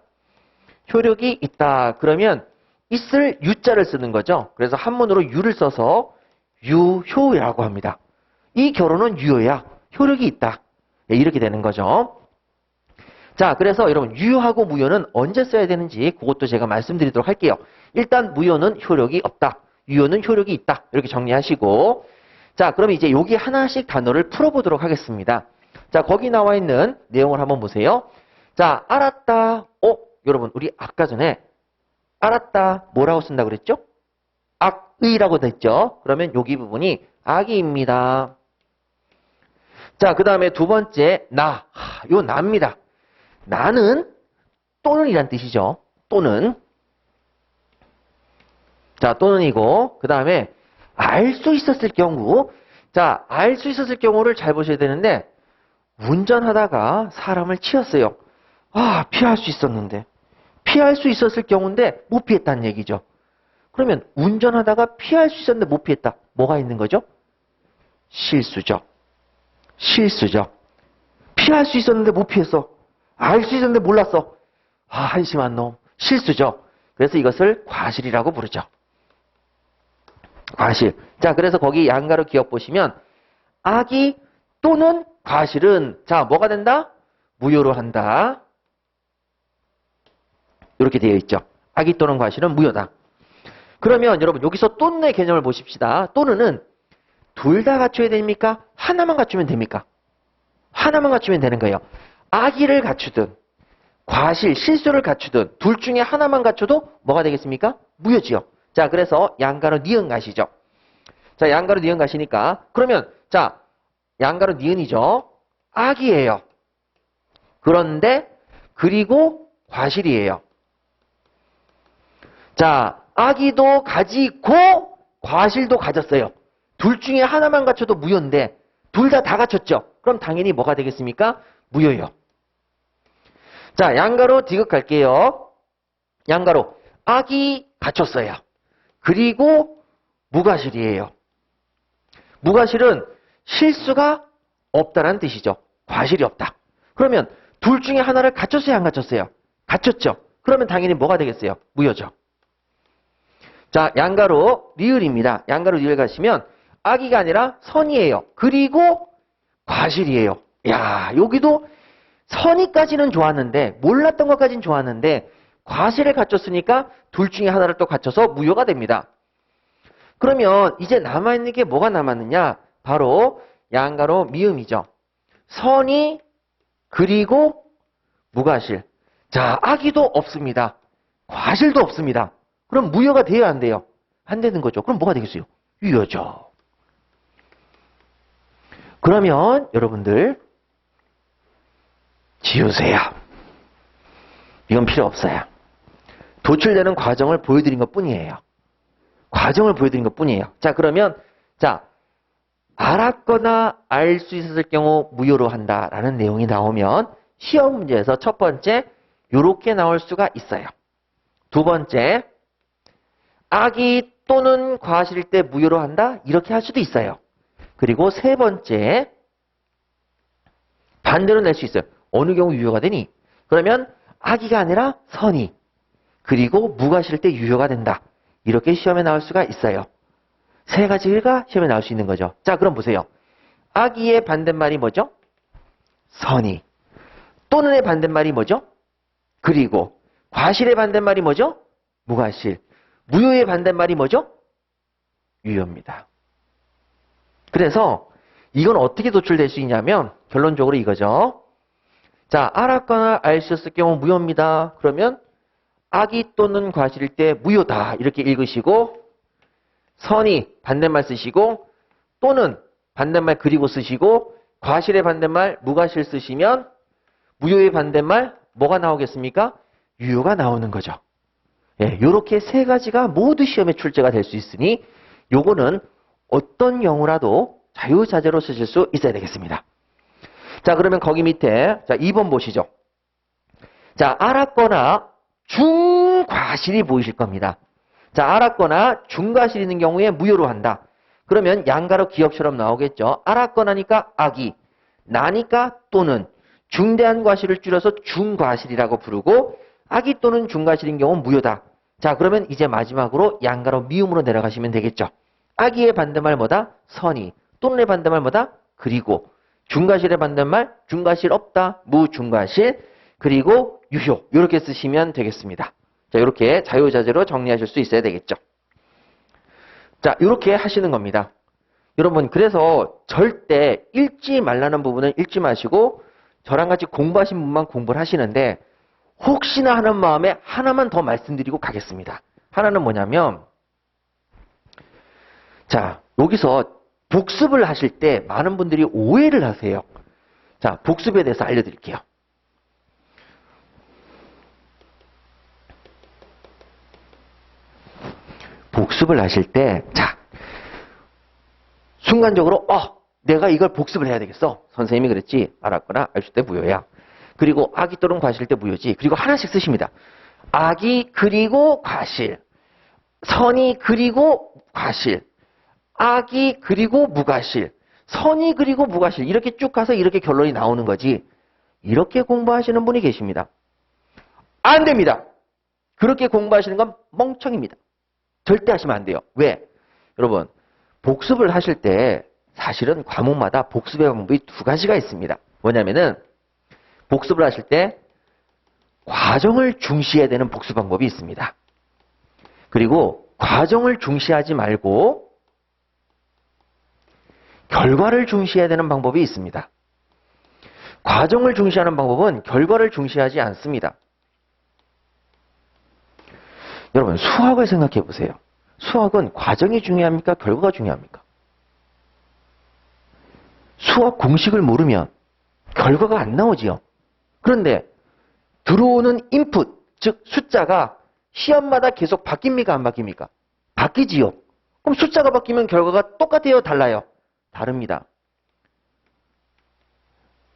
효력이 있다. 그러면 있을 유자를 쓰는 거죠. 그래서 한문으로 유를 써서 유효라고 합니다. 이 결혼은 유효야. 효력이 있다. 네, 이렇게 되는 거죠. 자, 그래서 여러분 유효하고 무효는 언제 써야 되는지 그것도 제가 말씀드리도록 할게요. 일단 무효는 효력이 없다. 유효는 효력이 있다. 이렇게 정리하시고 자, 그럼 이제 여기 하나씩 단어를 풀어보도록 하겠습니다. 자, 거기 나와 있는 내용을 한번 보세요. 자, 알았다. 여러분 우리 아까 전에 알았다 뭐라고 쓴다고 그랬죠? 악의라고 됐죠? 그러면 여기 부분이 악의입니다. 자, 그 다음에 두 번째 요 나입니다. 나는 또는 이란 뜻이죠. 또는 자, 또는이고 그 다음에 알 수 있었을 경우 자, 알 수 있었을 경우를 잘 보셔야 되는데 운전하다가 사람을 치였어요. 피할 수 있었는데 피할 수 있었을 경우인데 못 피했다는 얘기죠. 그러면 운전하다가 피할 수 있었는데 못 피했다. 뭐가 있는 거죠? 실수죠. 실수죠. 피할 수 있었는데 못 피했어. 알 수 있었는데 몰랐어. 한심한 놈. 실수죠. 그래서 이것을 과실이라고 부르죠. 과실. 자, 그래서 거기 양가로 기억 보시면 악의 또는 과실은 자, 뭐가 된다? 무효로 한다. 이렇게 되어 있죠. 악의 또는 과실은 무효다. 그러면 여러분 여기서 또는의 개념을 보십시다. 또는은 둘 다 갖춰야 됩니까? 하나만 갖추면 됩니까? 하나만 갖추면 되는 거예요. 악의를 갖추든 과실, 실수를 갖추든 둘 중에 하나만 갖춰도 뭐가 되겠습니까? 무효지요. 자, 그래서 양가로 니은 가시죠. 자, 양가로 니은 가시니까 그러면 자, 양가로 니은이죠. 악이에요. 그런데 그리고 과실이에요. 자, 악의도 가지고 과실도 가졌어요. 둘 중에 하나만 갖춰도 무효인데 둘 다 갖췄죠. 그럼 당연히 뭐가 되겠습니까? 무효예요. 자, 양가로 디귿 갈게요. 양가로 악이 갖췄어요. 그리고 무과실이에요. 무과실은 실수가 없다는 뜻이죠. 과실이 없다. 그러면 둘 중에 하나를 갖췄어요, 안 갖췄어요? 갖췄죠. 그러면 당연히 뭐가 되겠어요? 무효죠. 자, 양가로 리을입니다. 양가로 리을 가시면 악의가 아니라 선이에요. 그리고 과실이에요. 야, 여기도 선의까지는 좋았는데 몰랐던 것까지는 좋았는데 과실을 갖췄으니까 둘 중에 하나를 또 갖춰서 무효가 됩니다. 그러면 이제 남아있는 게 뭐가 남았느냐? 바로 양가로 미음이죠. 선의 그리고 무과실. 자, 악의도 없습니다. 과실도 없습니다. 그럼 무효가 돼야 안 돼요? 안 되는 거죠. 그럼 뭐가 되겠어요? 유효죠. 그러면 여러분들 지우세요. 이건 필요 없어요. 도출되는 과정을 보여드린 것 뿐이에요. 과정을 보여드린 것 뿐이에요. 자, 그러면, 자, 알았거나 알 수 있었을 경우 무효로 한다라는 내용이 나오면 시험 문제에서 첫 번째, 요렇게 나올 수가 있어요. 두 번째, 악이 또는 과실일 때 무효로 한다? 이렇게 할 수도 있어요. 그리고 세 번째, 반대로 낼 수 있어요. 어느 경우 유효가 되니? 그러면 악이가 아니라 선이. 그리고 무과실일 때 유효가 된다. 이렇게 시험에 나올 수가 있어요. 세 가지가 시험에 나올 수 있는 거죠. 자, 그럼 보세요. 악이의 반대말이 뭐죠? 선이. 또는의 반대말이 뭐죠? 그리고. 과실의 반대말이 뭐죠? 무과실. 무효의 반대말이 뭐죠? 유효입니다. 그래서 이건 어떻게 도출될 수 있냐면 결론적으로 이거죠. 자, 알았거나 알 수 있었을 경우 무효입니다. 그러면 악이 또는 과실일 때 무효다. 이렇게 읽으시고 선이 반대말 쓰시고 또는 반대말 그리고 쓰시고 과실의 반대말 무과실 쓰시면 무효의 반대말 뭐가 나오겠습니까? 유효가 나오는 거죠. 예, 요렇게 세 가지가 모두 시험에 출제가 될 수 있으니 요거는 어떤 경우라도 자유자재로 쓰실 수 있어야 되겠습니다. 자, 그러면 거기 밑에 자 2번 보시죠. 자, 알았거나 중과실이 보이실 겁니다. 자, 알았거나 중과실 있는 경우에 무효로 한다. 그러면 양가로 기억처럼 나오겠죠. 알았거나니까 악이, 나니까 또는, 중대한 과실을 줄여서 중과실이라고 부르고 악이 또는 중과실인 경우는 무효다. 자, 그러면 이제 마지막으로 양가로 미음으로 내려가시면 되겠죠. 악이의 반대말 뭐다? 선이. 또는의 반대말 뭐다? 그리고. 중과실의 반대말 중과실 없다. 무중과실. 그리고 유효. 이렇게 쓰시면 되겠습니다. 자, 이렇게 자유자재로 정리하실 수 있어야 되겠죠. 자, 이렇게 하시는 겁니다. 여러분, 그래서 절대 읽지 말라는 부분은 읽지 마시고 저랑 같이 공부하신 분만 공부를 하시는데 혹시나 하는 마음에 하나만 더 말씀드리고 가겠습니다. 하나는 뭐냐면 자, 여기서 복습을 하실 때 많은 분들이 오해를 하세요. 자, 복습에 대해서 알려드릴게요. 복습을 하실 때, 자, 순간적으로, 내가 이걸 복습을 해야 되겠어. 선생님이 그랬지. 알았거나 알 수 때 무효야. 그리고 악이 또는 과실 때 무효지. 그리고 하나씩 쓰십니다. 악이 그리고 과실. 선이 그리고 과실. 악이 그리고 무과실. 선이 그리고 무과실. 이렇게 쭉 가서 이렇게 결론이 나오는 거지. 이렇게 공부하시는 분이 계십니다. 안 됩니다. 그렇게 공부하시는 건 멍청입니다. 절대 하시면 안 돼요. 왜? 여러분, 복습을 하실 때 사실은 과목마다 복습의 방법이 두 가지가 있습니다. 뭐냐면은 복습을 하실 때 과정을 중시해야 되는 복습 방법이 있습니다. 그리고 과정을 중시하지 말고 결과를 중시해야 되는 방법이 있습니다. 과정을 중시하는 방법은 결과를 중시하지 않습니다. 여러분, 수학을 생각해 보세요. 수학은 과정이 중요합니까? 결과가 중요합니까? 수학 공식을 모르면 결과가 안 나오지요. 그런데 들어오는 인풋, 즉 숫자가 시험마다 계속 바뀝니까? 안 바뀝니까? 바뀌지요. 그럼 숫자가 바뀌면 결과가 똑같아요? 달라요? 다릅니다.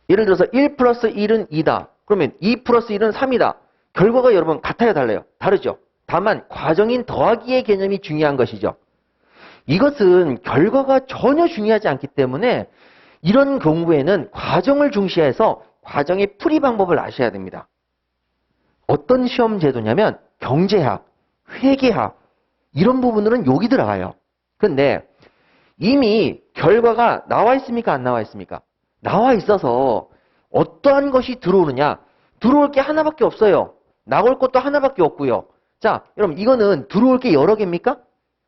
예를 들어서 1 플러스 1은 2다. 그러면 2 플러스 1은 3이다. 결과가 여러분 같아요? 달라요? 다르죠. 다만 과정인 더하기의 개념이 중요한 것이죠. 이것은 결과가 전혀 중요하지 않기 때문에 이런 경우에는 과정을 중시해서 과정의 풀이 방법을 아셔야 됩니다. 어떤 시험 제도냐면 경제학, 회계학 이런 부분들은 여기 들어가요. 근데 이미 결과가 나와 있습니까? 안 나와 있습니까? 나와 있어서 어떠한 것이 들어오느냐? 들어올 게 하나밖에 없어요. 나올 것도 하나밖에 없고요. 자, 여러분 이거는 들어올 게 여러 개입니까?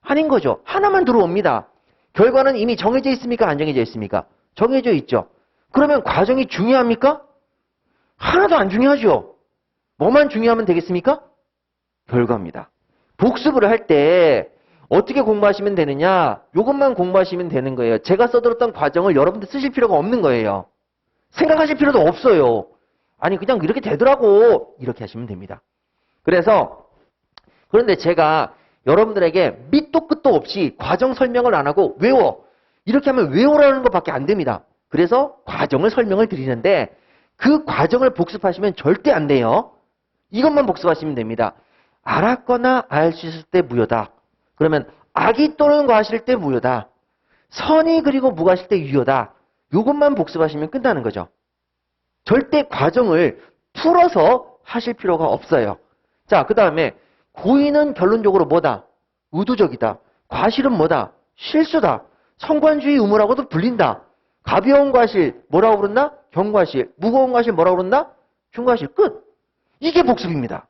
아닌 거죠. 하나만 들어옵니다. 결과는 이미 정해져 있습니까? 안 정해져 있습니까? 정해져 있죠. 그러면 과정이 중요합니까? 하나도 안 중요하죠. 뭐만 중요하면 되겠습니까? 결과입니다. 복습을 할 때 어떻게 공부하시면 되느냐? 이것만 공부하시면 되는 거예요. 제가 써들었던 과정을 여러분들 쓰실 필요가 없는 거예요. 생각하실 필요도 없어요. 아니 그냥 이렇게 되더라고. 이렇게 하시면 됩니다. 그래서 그런데 제가 여러분들에게 밑도 끝도 없이 과정 설명을 안 하고 외워. 이렇게 하면 외우라는 것밖에 안 됩니다. 그래서 과정을 설명을 드리는데 그 과정을 복습하시면 절대 안 돼요. 이것만 복습하시면 됩니다. 알았거나 알 수 있을 때 무효다. 그러면 악이 또는 과실 때 무효다. 선이 그리고 무과실 때 유효다. 이것만 복습하시면 끝나는 거죠. 절대 과정을 풀어서 하실 필요가 없어요. 자, 그 다음에 고의는 결론적으로 뭐다? 의도적이다. 과실은 뭐다? 실수다. 성관주의 의무라고도 불린다. 가벼운 과실 뭐라고 부른다? 경과실. 무거운 과실 뭐라고 부른다? 중과실. 끝. 이게 복습입니다.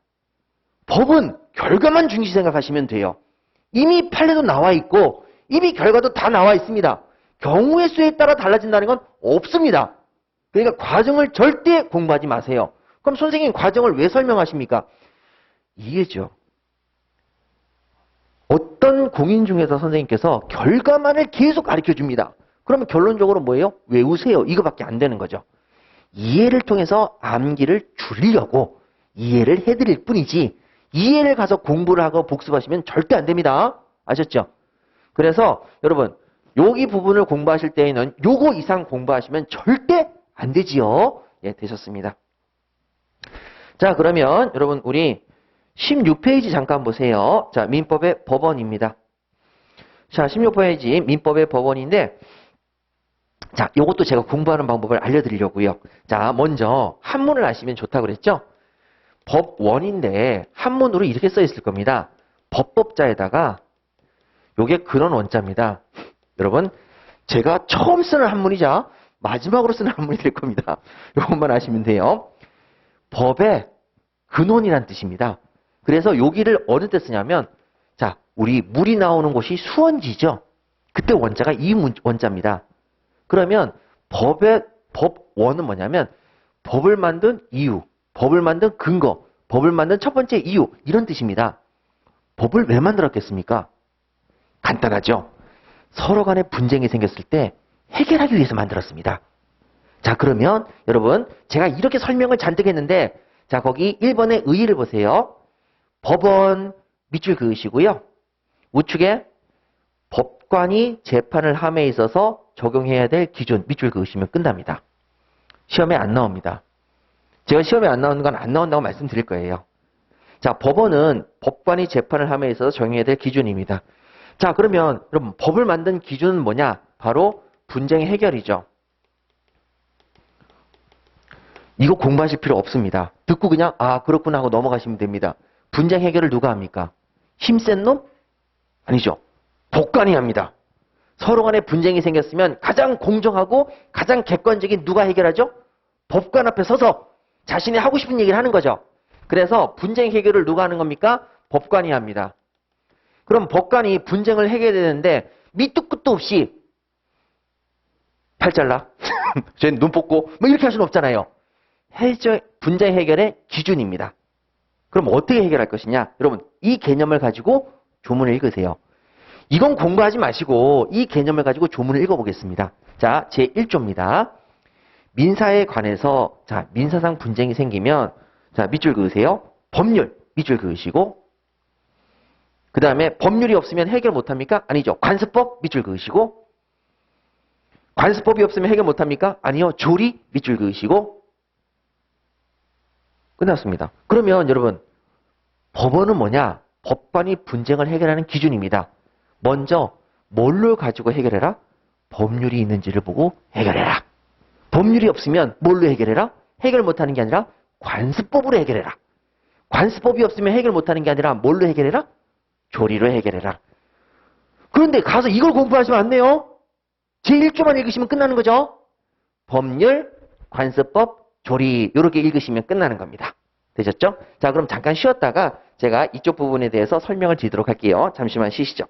법은 결과만 중시 생각하시면 돼요. 이미 판례도 나와 있고 이미 결과도 다 나와 있습니다. 경우의 수에 따라 달라진다는 건 없습니다. 그러니까 과정을 절대 공부하지 마세요. 그럼 선생님 과정을 왜 설명하십니까? 이게죠. 어떤 공인 중에서 선생님께서 결과만을 계속 가르쳐 줍니다. 그러면 결론적으로 뭐예요? 외우세요. 이거밖에 안 되는 거죠. 이해를 통해서 암기를 줄이려고 이해를 해드릴 뿐이지 이해를 가서 공부를 하고 복습하시면 절대 안 됩니다. 아셨죠? 그래서 여러분 여기 부분을 공부하실 때에는 요거 이상 공부하시면 절대 안 되지요. 예, 되셨습니다. 자, 그러면 여러분 우리 16페이지 잠깐 보세요. 자, 민법의 법원입니다. 자, 16페이지 민법의 법원인데 자, 요것도 제가 공부하는 방법을 알려드리려고요. 자, 먼저 한문을 아시면 좋다고 그랬죠? 법원인데 한문으로 이렇게 써 있을 겁니다. 법법자에다가 요게 근원 원자입니다. 여러분, 제가 처음 쓰는 한문이자 마지막으로 쓰는 한문이 될 겁니다. 요것만 아시면 돼요. 법의 근원이란 뜻입니다. 그래서 여기를 어느 때 쓰냐면 자, 우리 물이 나오는 곳이 수원지죠. 그때 원자가 이 원자입니다. 그러면 법원은 뭐냐면 법을 만든 이유, 법을 만든 근거, 법을 만든 첫 번째 이유 이런 뜻입니다. 법을 왜 만들었겠습니까? 간단하죠. 서로 간에 분쟁이 생겼을 때 해결하기 위해서 만들었습니다. 자, 그러면 여러분 제가 이렇게 설명을 잔뜩 했는데 자, 거기 1번의 의의를 보세요. 법원 밑줄 그으시고요. 우측에 법관이 재판을 함에 있어서 적용해야 될 기준 밑줄 그으시면 끝납니다. 시험에 안 나옵니다. 제가 시험에 안 나오는 건 안 나온다고 말씀드릴 거예요. 자, 법원은 법관이 재판을 함에 있어서 적용해야 될 기준입니다. 자, 그러면 여러분 법을 만든 기준은 뭐냐? 바로 분쟁 해결이죠. 이거 공부하실 필요 없습니다. 듣고 그냥 아 그렇구나 하고 넘어가시면 됩니다. 분쟁 해결을 누가 합니까? 힘센 놈? 아니죠. 법관이 합니다. 서로 간에 분쟁이 생겼으면 가장 공정하고 가장 객관적인 누가 해결하죠? 법관 앞에 서서 자신이 하고 싶은 얘기를 하는 거죠. 그래서 분쟁 해결을 누가 하는 겁니까? 법관이 합니다. 그럼 법관이 분쟁을 해결되는데 밑도 끝도 없이 팔 잘라, 쟤는 눈 뽑고 뭐 이렇게 할 수는 없잖아요. 분쟁 해결의 기준입니다. 그럼 어떻게 해결할 것이냐? 여러분 이 개념을 가지고 조문을 읽으세요. 이건 공부하지 마시고 이 개념을 가지고 조문을 읽어보겠습니다. 자, 제1조입니다. 민사에 관해서 자 민사상 분쟁이 생기면 자 밑줄 그으세요. 법률 밑줄 그으시고 그 다음에 법률이 없으면 해결 못합니까? 아니죠. 관습법 밑줄 그으시고 관습법이 없으면 해결 못합니까? 아니요. 조리 밑줄 그으시고 끝났습니다. 그러면 여러분 법원은 뭐냐? 법관이 분쟁을 해결하는 기준입니다. 먼저 뭘로 가지고 해결해라? 법률이 있는지를 보고 해결해라. 법률이 없으면 뭘로 해결해라? 해결 못하는 게 아니라 관습법으로 해결해라. 관습법이 없으면 해결 못하는 게 아니라 뭘로 해결해라? 조리로 해결해라. 그런데 가서 이걸 공부하시면 안 돼요. 제1조만 읽으시면 끝나는 거죠. 법률, 관습법, 조리 이렇게 읽으시면 끝나는 겁니다. 되셨죠? 자, 그럼 잠깐 쉬었다가 제가 이쪽 부분에 대해서 설명을 드리도록 할게요. 잠시만 쉬시죠.